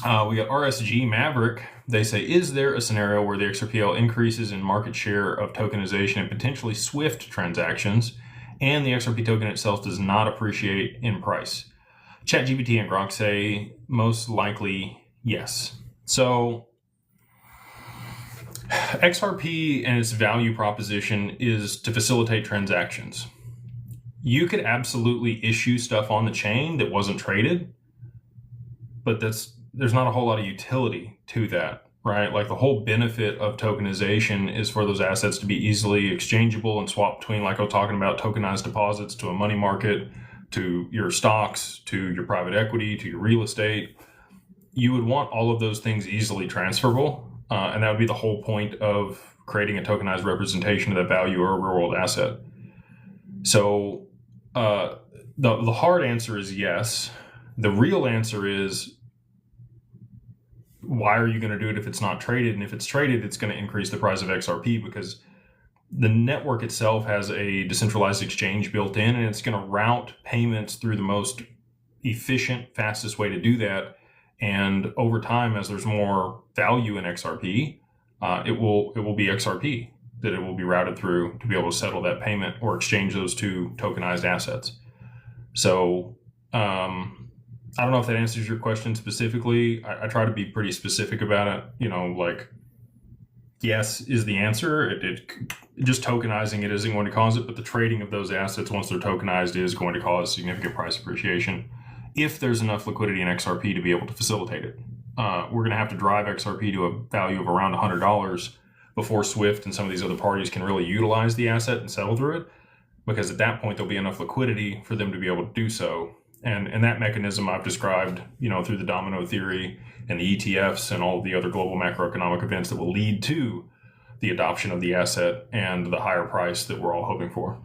We got RSG Maverick. They say, is there a scenario where the XRPL increases in market share of tokenization and potentially SWIFT transactions, and the XRP token itself does not appreciate in price? ChatGPT and Grok say most likely yes. So XRP and its value proposition is to facilitate transactions. You could absolutely issue stuff on the chain that wasn't traded, but there's not a whole lot of utility to that, right? Like the whole benefit of tokenization is for those assets to be easily exchangeable and swapped between, like I was talking about, tokenized deposits to a money market, to your stocks, to your private equity, to your real estate. You would want all of those things easily transferable, and that would be the whole point of creating a tokenized representation of that value or a real world asset. So the hard answer is yes. The real answer is, why are you going to do it if it's not traded? And if it's traded, it's going to increase the price of XRP because the network itself has a decentralized exchange built in, and it's going to route payments through the most efficient, fastest way to do that. And over time, as there's more value in XRP, it will be XRP that it will be routed through to be able to settle that payment or exchange those two tokenized assets. So I don't know if that answers your question specifically. I try to be pretty specific about it. Like, yes is the answer. Just tokenizing it isn't going to cause it, but the trading of those assets once they're tokenized is going to cause significant price appreciation if there's enough liquidity in XRP to be able to facilitate it. We're going to have to drive XRP to a value of around $100 before SWIFT and some of these other parties can really utilize the asset and settle through it, because at that point there'll be enough liquidity for them to be able to do so. And that mechanism I've described, through the domino theory and the ETFs and all of the other global macroeconomic events that will lead to the adoption of the asset and the higher price that we're all hoping for.